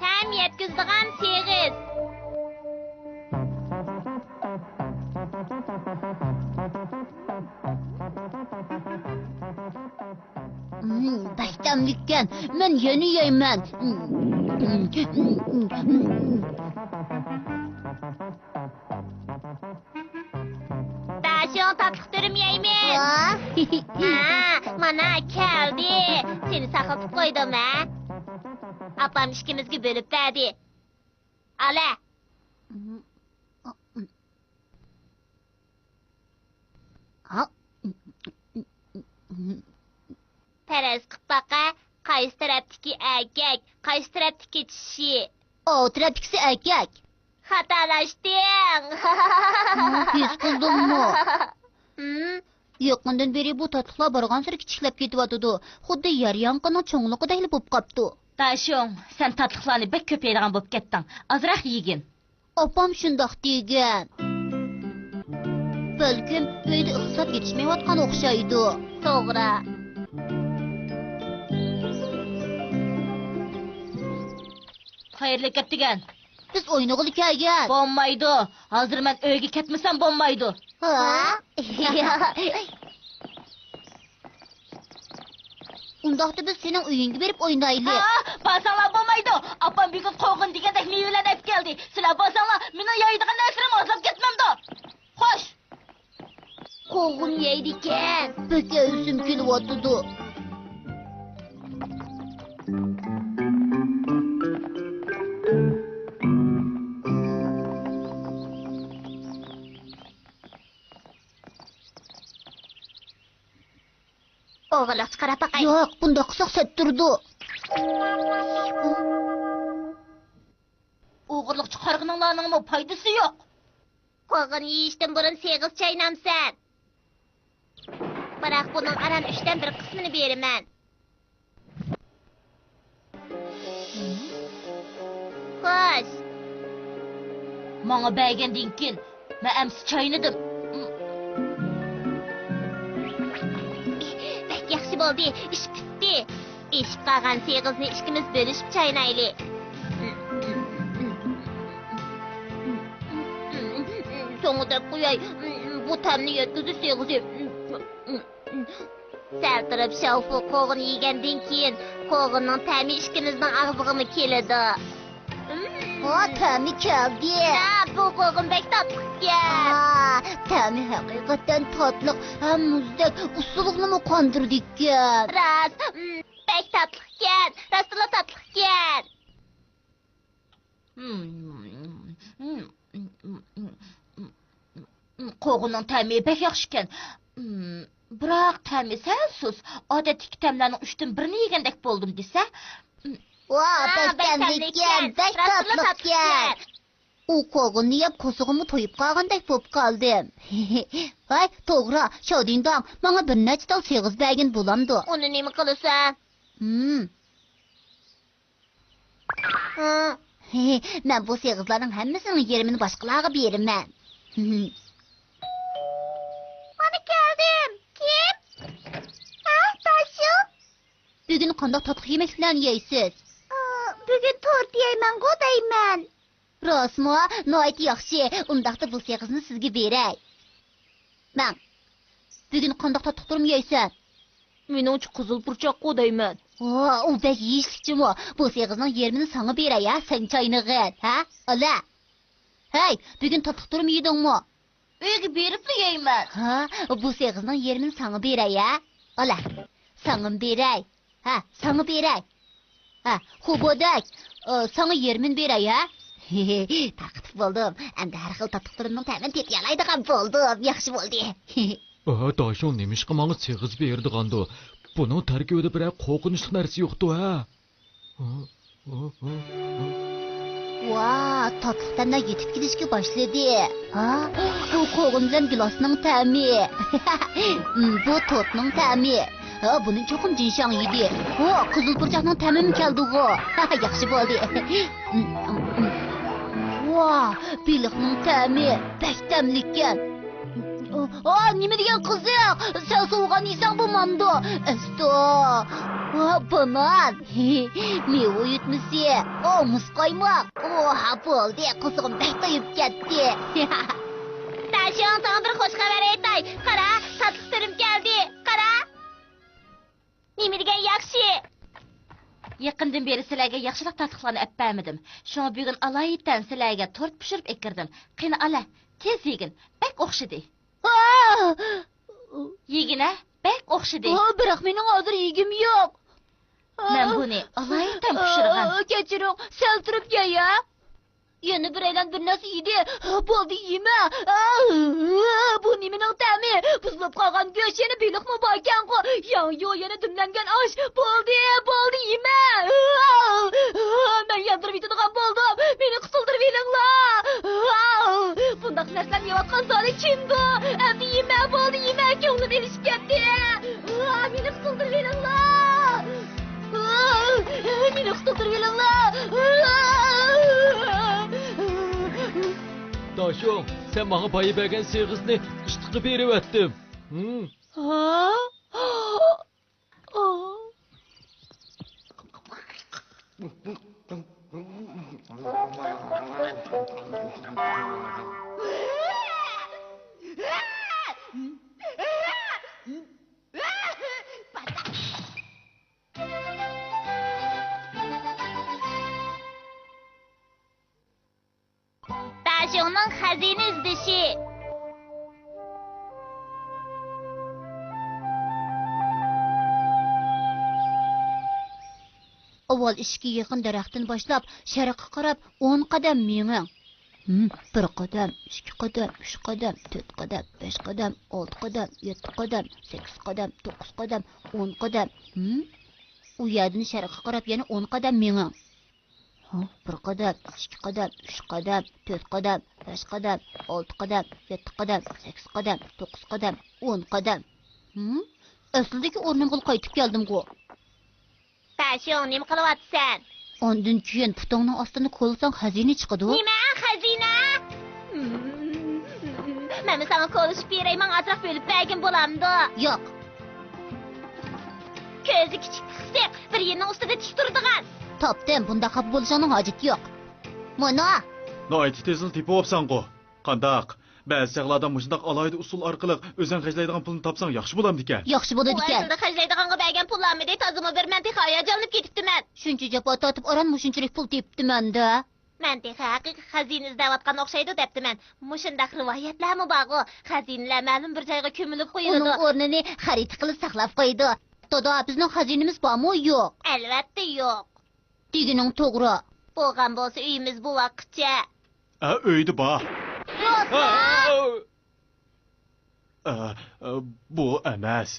Tam yetkizdiğim segiz. Baştamlıkken ben yeni yeymen. Daşın tatlık dürüm yeymen. Mana geldi. Seni sakıtıp koydum ha. Ablam işkimizgi bölüp verdi. Ale. Perez kıpbaka, kayısı tarafdaki erkek, kayısı tarafdaki dişi. O trafikse erkek. Hatalaştın. Pis kıldın mı? Yakından beri bu tatlıklar bargan sırı kiçiklep ketivatıdı. Xuddi yer yankının çoğunluğu da hili bop kaptı. Daşın, sen tatlıklarını bek köpeydiğen bop kettin. Azırak yigin. Apam şundaq degen. Belkim öyde ıqsat yetişmeyvatkan oqşaydı. Doğru. Hayırlı kettigen. Biz oynağılı kelgen. Bombaydı. Hazır ben öyge ketmesem bombaydı. Ha? Undaqda biz senin uyungi berip oynaylı. Basanlar bombaydı. Apam bir gün koğun digende meyveler hep geldi. Silah basanlar, minin yaydıgan nesrim azap ketmem de. Hoş. Kovun yeydiken. Peki üzüm kilovatıdı. Oğulak çıkarap bakay. Yok, bunda qısaq set durdu. Uğurluk çıkargınlarının mı faydası yok. Kovun yiyişten burun segiz çaynamsan. Bırak bunun aran üçten bir kısmını berimen. Hoş. Bana beğen dinkin. Ben emsi çayınıdım. Bek yaxşı boldu, iş bitti. İş qalğan segizni işkimiz bölüşüp çaynaylı. Soňu da qo'yay, bu tamni yetkizib segizi. Sältirip şawfu qoğun yegandan keyin qoğunning ta'mi ishkimizning ag'zig'ini keladi. Ha, təmi keldi. Bu qoğun bek tatlıkken. Təmi haqiqatan tatlıq, hem muzdek, usulluğunu mu kandırdıkken? Rast, bek tatlıkken, rastla tatlıkken. Qoğunun təmiyi bək yaxşıken. Bırak təmi sen sus. Adetdeki təmlərin üçtün birini yegendek boldum dese. Bəştənlikken, bəş tatlıkken. O qoğunu yap kosuğumu toyup qalğandak bop qaldım. Ay, toğra, şodindan, bana bir neçə dal segiz bəgin bulamdı. Onu nemi qılısan? Ben bu segizlerin hemmisinin yerimini başkalarına verimem. Bana geldim. Kim? Taşım. Bugün kandak tatlı yemeklerini yeysiz. Bugün tort yeymen, godaymen. Rosmu, noyt yaxşı, undaqda bu segizni sizge berey. Ben, bugün kandak tatlı durum yeysen. Menimçe kızıl burçak godaymen. O bək yiyişlikçi mi? Bu segiznin yerimini sana berey ya, sen çayınığın, ha? Ala. Hey, bugün tatlı durum yedin mi? Öyle berip de yeymen. Ha, bu segiznin yerimini sana berey ya. Ala, sana berey. Ha, sana berey. Ha, xubodak, sana yerimin berey ya. Taqıtıb buldum. Əndə hər xil tatlıqlarımın təmin tep yalaydıqan buldum. Yaxşı oldu. Daşon demiş ki bana segiz berdiğandı. Bunun tərkibində bir qoğunuşluq nərsi yoxdu ha. Vaa, tatlıqdan da yetib gidişki başladı. Ha, bu qoğuncan gilasının təmi. Bu tortның təmi. Ha, bunun çoxun cinşan yedi. Ha, qızıl burcaqның təmi mi keldi o? Yaxşı oldu. Vaa, biliqның təmi. Bək təmlikən. Nima degan qiziq? Sen soğuğan yiysan bu mamdu. Esto. Banan. Meva uyutmasi. Muz qaymoq. Bo'ldi. Quzg'im to'yib ketdi. Daşon, sana bir hoş haber aytay. Qara, tatlışlarım geldi. Qara. Nima degan yaxshi. Yaqindan beri sizlarga yaxshilik tatliqlarni apparmidim. Shunga bugun alaydan sizlarga tort pishirib ekirdim. Qani ala, tez yegin. Bak o'xshidi. Yegina, bak o'xshidi. Biroq mening hozir yegim yo'q. Men buni alaydan pishirgan. Kechiring, sal turib ya. Yana bir aylan bir narsa yedi. Bo'ldi yema. Bu nimaning ta'mi? Buzilib qolgan go'sht yana beliqmi bor ekan-ku. Yo'q, yana dimlangan osh. Bo'ldi yema. Men yandirib yetadigan bo'ldim. Meni qutuldirib elinglar. Bundaq narsalarni yeyotgan zoli kimdi? Endi yema, bo'ldi yema. Ko'nglim elishib ketdi. Meni qutuldirib elinglar. Meni qutuldirib elinglar. Daşon, sen bana payı bergen sığızını ıştıqı berip ettim. Daşonning xazina izdishi. Avval ishga yaqin daraxtdan boshlab sharqqa qarab 10 qadam menging. 1 qadam, 2 qadam, 3 qadam, 4 qadam, 5 qadam, 6 qadam, 7 qadam, 8 qadam, 9 qadam, 10 qadam. U yerdan sharqqa qarab yana 10 qadam menging. 1 qadam, 2 qadam, 3 qadam, 4 qadam, 5 qadam, 6 qadam, 7 qadam, 8 qadam, 9 qadam, 10 qadam. Aslidagi o'rnimga qaytib keldim-ku. Daşon, nima qilyapsan? Ondan keyin putingning ostini qo'lsang xazina chiqadi. Nima xazina? Men sana konuşup berey, men atrof bo'lib bergin bo'lamdi. Yo'q. Ko'zi kichik qisiq, bir yerning ustida tik turadigan. Topdim, bunda xafa bo'lishingning hojati yo'q. Mana, Noiti tezil tipi opsan-ku. Qandaq? Ba'zi chaqlarda mushundaq alayda usul orqali o'zing xajlaydigan pulni topsang yaxshi bo'lamdi-kan. yaxshi bo'ladi Bu ekan. aslida xajlaydiganga bergan pullarni de tozimi bir men tex hayajonlanib ketibdiman. Shuncha jafo tortib oran mushunchalik pul tepibdi-manda. Men tex haqiqiy xazina izlayotgan o'xshaydi debdiman. Mushundaq rivoyatlarmi bor-ku? Xazinalar ma'lum bir joyga ko'milib qo'yiladi. Uning o'rnini xarid qilib saqlab qo'ydi. Dodo, bizning xazinamiz bormi yo'q? Albatta yo'q. Degining to'g'ri. Bo'lgan bo'lsa uyimiz bu vaqtcha. Uyda bor. Bu emas.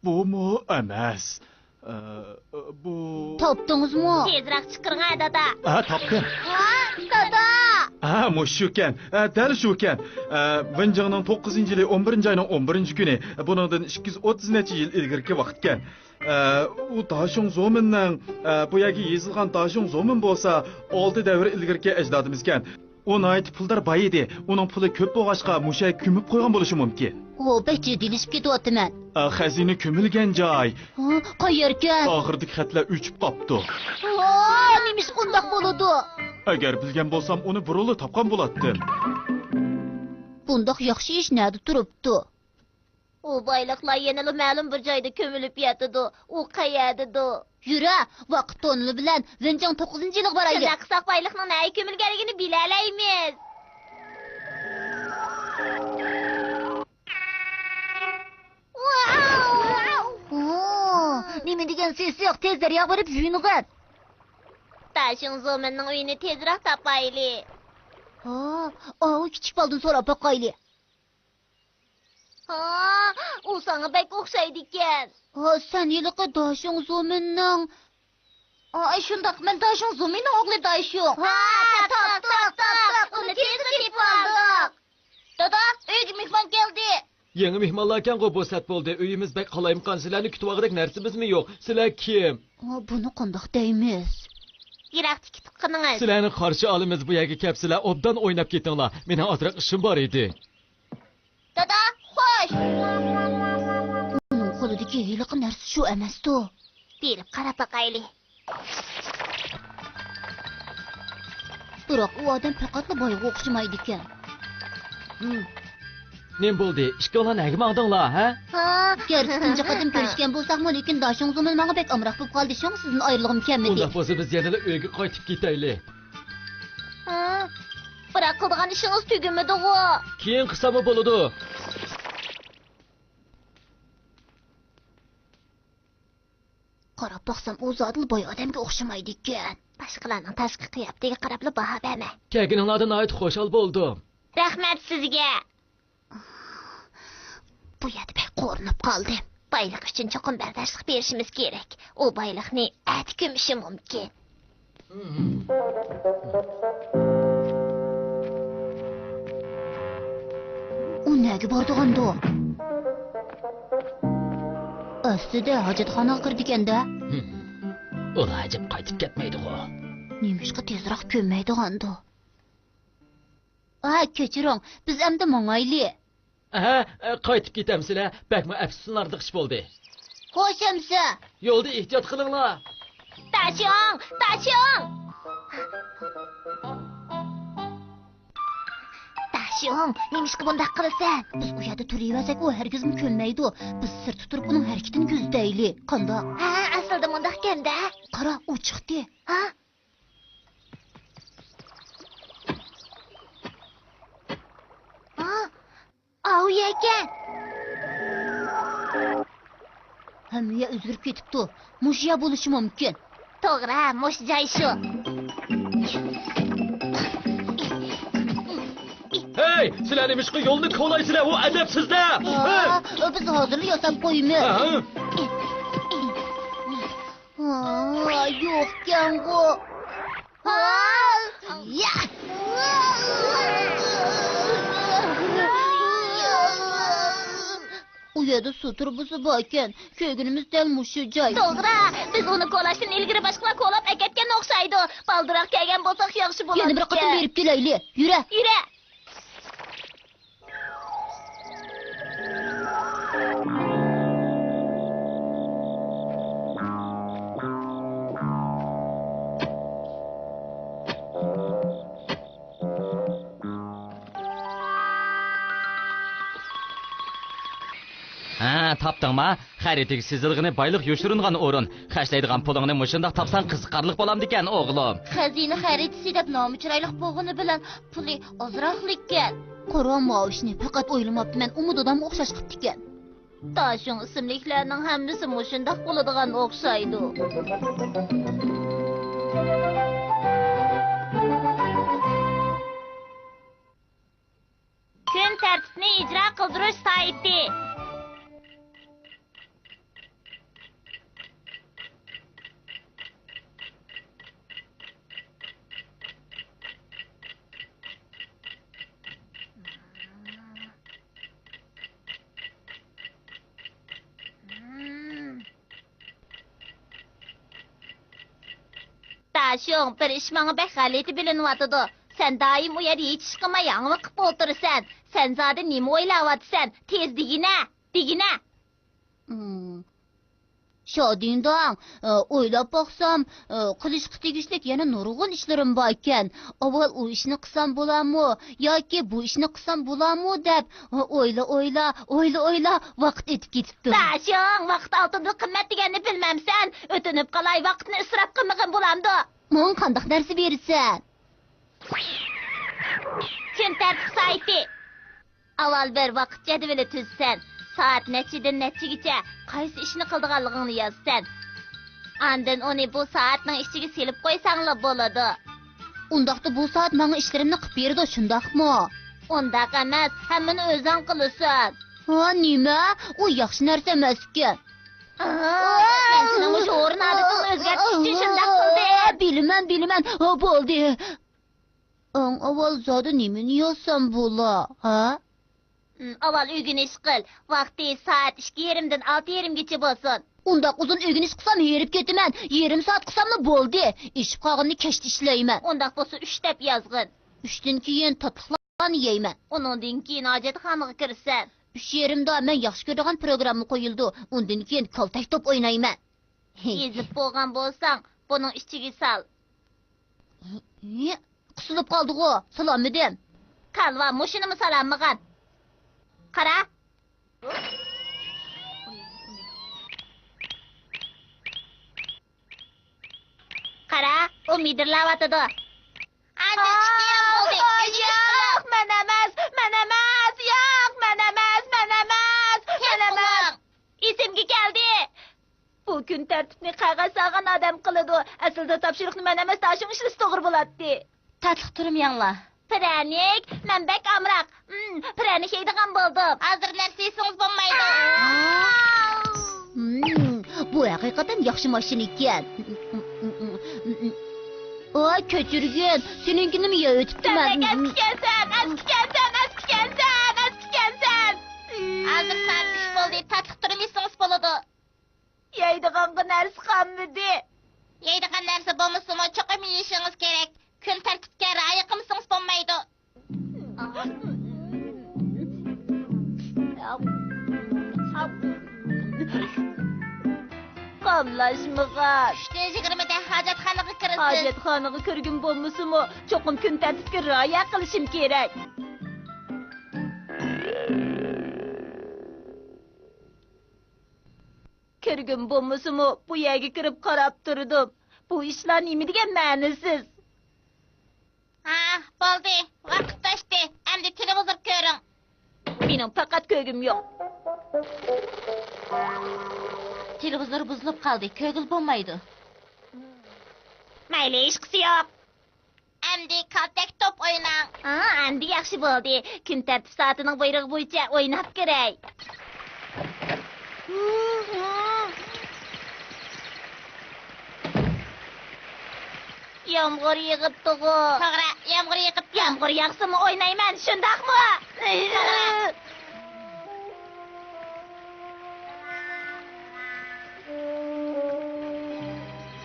Bu emas. Bu... Topdingizmi? Tezroq chiqirgan dada. Topdim. Dodo! Mushukan. Dal shukan. Vinjingning 9-yili 11-oyning 11-kuni. Buningdan 230 necha yil ilgirki vaqtkan. U Daşong Zominning bu yerga yezilgan Daşong Zomin bo'lsa, 6 davr ilgirki ajdodimizkan. O nayt puldar boy edi. Uning puli ko'p bo'lg'achqa mushay ko'mib qo'ygan bo'lishi mumkin. Bechchi dilishib ketyaptiman. Xazina ko'milgan joy. Qayerga? Oxirdagi xatlar o'chib qopti. Nimish undoq bo'ladi? Agar bilgan bo'lsam, uni buruli topgan bo'lardim. Bundoq yaxshi ish nada turibdi? U boyliqlar yanada ma'lum bir joyda ko'milib yotadi. U qayerdadir? Yura, vaqt tonili bilan Zinjang 9-yilga boraylik. Shunday qilsak boyliqning nega ko'milganligini bilalaymiz. Nima degan ses yo'q, tezlar borib yuyinig'in. Daşong Zominning uyini tezroq topaylik. O kichik baldin so'rab boqaylik. U sana bek o'xshaydi ekan. Sen yiliqi Daşong Zominning... Shundoq, men Daşong Zominning o'g'li Daşong. Top. Uni tezroq tepib oldik. Dodo, uyga mehmon keldi. Yangi mehmonlarkan qo'bosat bo'ldi. Uyimiz bek qalayimqon. Sizlarni kutib olg'idek narsamizmi yo'q? Sizlar kim? Buni qandoq deymiz? Yiroq tik tuqqaningiz. Sizlarni qarshi olamiz bu yerga kelibsizlar. Obdan o'ynab ketinglar. Mening ozroq ishim bor edi. Dodo, xo'sh. Uning qo'lidagi hiyliqi narsa shu emas-ku. Berib qarab baqayli. Biroq u odam faqatla boyga o'xshamaydi ekan. Nim bo'ldi? Ishqolan nega maqdinglar, ha? Ha, gerçi tunji qadim ko'rishgan bo'lsaqmi, lekin dashing zumil menga bek amroq bo'lib qoldi. Shung sizning ayrılığım kelmedi. Unda bo'lsa biz yana uyga qaytib ketaylik. Ha, biroq qilgan ishingiz tugamadi-ku. Keyin qilsam bo'ladi. Qarab baqsam, u zodil boy odamga o'xshamaydi ekan. Boshqalarning tashqi qiyofatiga qarab baho berma. Kelganinglardan ayt xushal bo'ldim. Rahmat sizga. Bu yerda bek qo'rinib qoldi. Bayliq uchun cho'qim bardashlik berishimiz kerak. U bayliqni ati ko'mishi mumkin. U nega bordiganda? Aslida hojatxonaga kirdi-kanda. Ular ajib qaytib ketmaydi-ku. Nemishqa tezroq ko'nmaydi-ganda. Kechiring, biz endi mong'ayli. Ha, qaytib ketamsizlar. Bakma afsuslanardiq ish bo'ldi. Qo'shamsa. Yo'lda ehtiyot qilinglar. Tashing, tashing. Tashing, nemishqa bunday qilsan? Biz u yerda turaversak, u hargizmi ko'nmaydi. Biz sir tuturib uning harakatini ko'zdayli. Qandoq? Ha, aslida bunday ekan-da. Qara, u chiqdi. Ha? Au ekan. Hamma o'zgarib ketibdi. Mushiya bo'lishi mumkin. To'g'ri, mush joy shu. Hey, sizlar nimishqa yo'lni kovlaysizlar, u adabsizlar. Biz hozirli yasab qo'yamiz. Yo'q-ku. U yerda suv turbusi bor ekan. Ko'ygunimiz dal mushu joy. To'g'ri, biz uni ko'lashdan ilgari boshqalar ko'lab akatgan o'xshaydi. Baldiroq kelgan bo'lsak yaxshi bo'ladi. Yana bir qatim berib kelayli. Yura. Yura. Tapdingmi? Xaritga sezilg'ini bayliq yoshiringan o'rin. Xashlaydigan pulingni mushundaq topsang qiziqarliq bo'lamdikan, o'g'lim. Xazina xaritasi deb nomi chiroyli bo'lgani bilan puli ozroqlikkan. Qora maoshni faqat o'ylamabdiman, umid odam o'xshash qildi ekan. Tashing ismliklarning hammasi mushundaq bo'ladigan o'xshaydi. Kun tartibni ijro qildirish sayti. Tashing, bir ish menga bek g'alati bilinyotidi. Sen doim u yerda hech ish qilmay yang'ib qilib o'tirsan. Sen zodi nima o'ylayapsan? Tez digina. Shodingdon, o'ylab boqsam, qilishga tegishli yana nurg'un ishlarim bor ekan. Avval u ishni qilsam bo'larmi yoki bu ishni qilsam bo'larmi deb o'yla vaqt etib ketibdi. Tashing, vaqt oltinni qimmat deganini bilmamsan. O'tinib qolay, vaqtni isrof qilmag'in bo'lamdi. Men qanday narsa bersan? Kun tartib sayti. Avval bir vaqt jadvali tuzsan. Soat nechidan nechigacha qaysi ishni qildiganligingni yozsan. Andan uni bu soatning ichiga selib qo'ysanglar bo'ladi. Undaqda bu soat menga ishlarimni qilib berdi, shundaqmi? Undaq emas, hammani o'zing qilasan. Ha, nima? U yaxshi narsa emas ekan. Men seni shu o'rin odatini o'zgartirish uchun shunday qildim. Bilaman, bo'ldi. Avval zodi nimani yozsam bo'la, ha? Avval o'rganish qil. Vaqti soat 2:30dan 6:30gacha bo'lsin. Undaq uzun o'rganish qilsam herib ketaman. Yarim soat qilsammi bo'ldi. Ish qog'inni kechda ishlayman. Undaq bo'lsa 3 deb yozg'in. 3dan keyin tatliqlarni yeyman. Undan keyin hojatxonaga kirsan. 3:30da men yaxshi ko'radigan programma qo'yildi. Undan keyin kaltak top o'ynayman. Yezip bo'lgan bo'lsang, buning ichiga sal. Qisilib qoldi-ku, salommidim. Kalva mushinimi salanmagan. Qara. Qara, u midirlayotidi. Ancha ishim bo'ldi. Yo'q, men emas. Yo'q, men emas. Esimga keldi. Bu kun tartibni qag'az solgan odam qiladi. Aslida topshiriqni men emas, tashing ishlasi to'g'ri bo'ladi. Tatliq turmayanglar. Pranik, men bek amroq. Pranik yeydigan bo'ldim. Hozir narsa yesangiz bo'lmaydi. Bu haqiqatan yaxshi mashina ekan. Oy, ko'chirgin, seninkini mi o'tibdiman? Askikansan. Hozir tartish bo'ldi, tatliq turmaysangiz bo'ladi. Yeydigan narsa qolmadi. Yeydigan narsa bo'lmasa, cho'qim yeyishingiz kerak. Kun tartibga rioya qilmasangiz bo'lmaydi. Qamlashmagan. 20'da hojatxonaga kirasiz. Hojatxonaga kirgim bo'lmasa-mu, cho'qim kun tartibga rioya qilishim kerak. Kirgim bo'lmasa-mu, bu yerga kirib qarab turdim. Bu ishlar nima degan ma'nisiz? Ha, bo'ldi. Vaqt tashdi. Endi televizor ko'ring. Mening faqat ko'gim yo'q. Televizor buzilib qoldi, ko'gil bo'lmaydi. Mayli, ish qisi yo'q. Endi kaltak top o'ynang. Ha, endi yaxshi bo'ldi. Kun tartib soatining buyrug'i bo'yicha o'ynab kerak. Yomg'ir yig'ibdi-ku. To'g'ri, yomg'ir yig'ibdi. Yomg'ir yog'sa-mu o'ynayman, shundaqmi?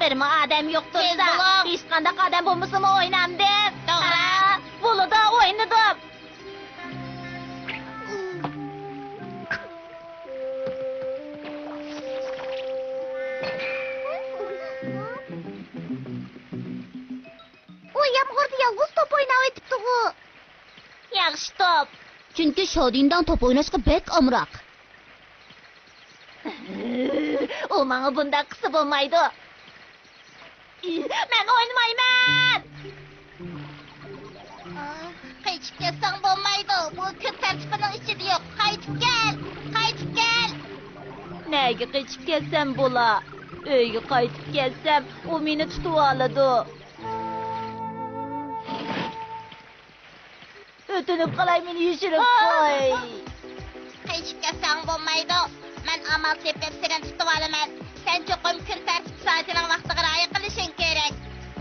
Birma odam yo'q tursa, hech qanday odam bo'lmasa-mu o'ynamdim. To'g'ri, bo'ladi, o'ynadim. O yomg'irda yolg'iz top o'ynab o'tibdi-ku. Yaxshi top. Chunki Shodindan top o'ynashga bek amroq. U menga bunday qilsa bo'lmaydi. Men o'ynamayman. Qaytib kelsang bo'lmaydi. Bu kun tartibining ichida yo'q. Qaytib kel. Nega qaytib kelsam bo'la? Uyga qaytib kelsam, u meni tutib oladi. O'tinib qalay meni yashirib qo'y. Qaytib kelsang bo'lmaydi. Men amal tepib seni tutib olaman. Sen cho'qim kun tartib soatining vaqtiga rioya qilishing kerak.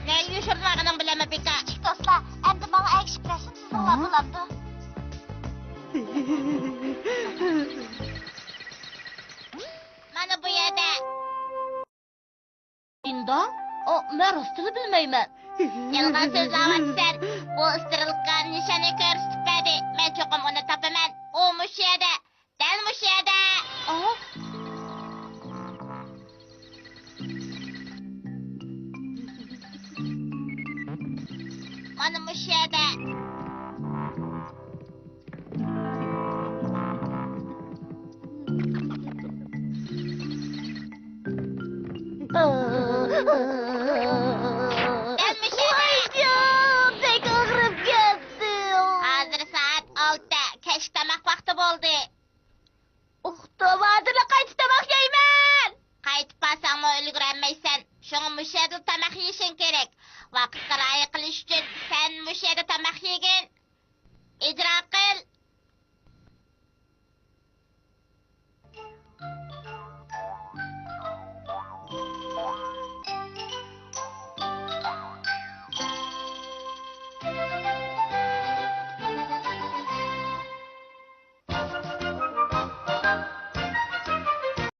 Nega yashirmaganing bilaman beka. Do'stlar, endi menga egishib rasm chizinglar bo'ladi. Mana bu yerda. Inda? Men rostini bilmayman. Yalg'on so'zlayapsan. Bu istirilgan nishonni ko'rsatib berdi. Men cho'qim uni topaman. U mush yerda. Dal mush yerda. Mana mush yerda.